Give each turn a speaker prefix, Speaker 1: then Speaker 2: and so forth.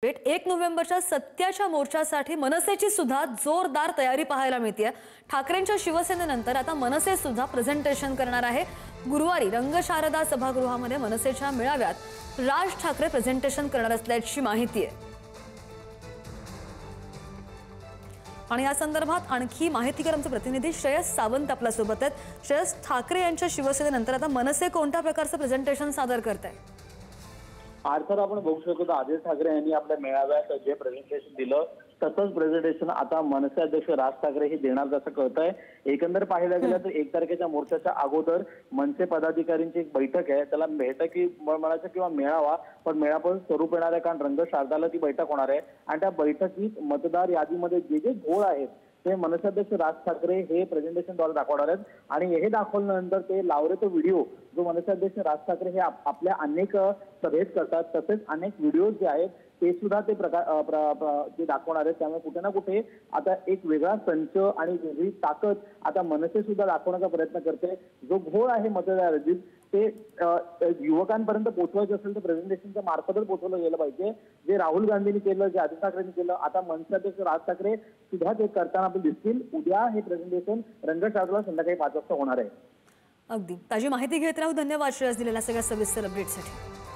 Speaker 1: 1 नोव्हेंबरच्या सत्याच्या मोर्चासाठी मनसेची सुद्धा जोरदार तयारी पाहायला मिळते। ठाकरेंच्या शिवसेनेनंतर आता मनसे सुद्धा प्रेझेंटेशन करणार आहे। गुरुवारी रंगशारदा सभागृहामध्ये मनसेच्या मेळाव्यात राज ठाकरे प्रेझेंटेशन करणार असल्याची माहिती आहे। आणि या संदर्भात आणखी माहितीकर आमचे प्रतिनिधी श्रेयस सावंत आपल्या सोबत आहेत। श्रेयस, ठाकरे यांच्या शिवसेनेनंतर आता मनसे कोणत्या प्रकारचं प्रेझेंटेशन सादर करत आहे?
Speaker 2: आजवर आपण बघू शकतो आदित्य ठाकरे यांनी आपल्या मेळाव्यात जे प्रेझेंटेशन दिलं तसंच प्रेझेंटेशन आता मनसे अध्यक्ष राज ठाकरे हे देणार जसं कळतंय। एकंदर पाहायला गेलं तर 1 तारखेच्या मोर्चाच्या अगोदर मनसे पदाधिकाऱ्यांची एक बैठक आहे, त्याला बैठकी म्हणायचं किंवा मेळावा, पण मेळावा स्वरूप येणार आहे कारण रंगशारदाला ती बैठक होणार आहे। आणि त्या बैठकीत मतदार यादीमध्ये जे जे घोळ आहेत ते मनसे अध्यक्ष राज ठाकरे हे प्रेझेंटेशनद्वारे दाखवणार आहेत। आणि हे दाखवल्यानंतर ते लावले तो व्हिडिओ जो मनसे अध्यक्ष राज ठाकरे हे आपल्या अनेक सभेत करतात, तसेच अनेक व्हिडिओ जे आहेत ते सुद्धा ते ते दाखवणार आहेत। त्यामुळे कुठे ना कुठे आता एक वेगळा संच आणि वेगळी ताकद आता मनसे सुद्धा दाखवण्याचा प्रयत्न करते। जो घोळ आहे मतदार यादीत ते युवकांपर्यंत पोहोचवायचं असेल तर प्रेझेंटेशनच्या मार्फतच पोहोचवलं गेलं पाहिजे। जे राहुल गांधींनी केलं, जे आदित्य ठाकरेंनी केलं, आता मनसे अध्यक्ष राज ठाकरे सुद्धा ते करताना आपल्याला दिसतील। उद्या हे प्रेझेंटेशन रंगशारदाला संध्याकाळी 5 वाजता होणार आहे।
Speaker 1: अगदी ताजी माहिती घेत राहू। धन्यवाद श्रेयस, दिलेल्या सगळ्या सविस्तर अपडेटसाठी।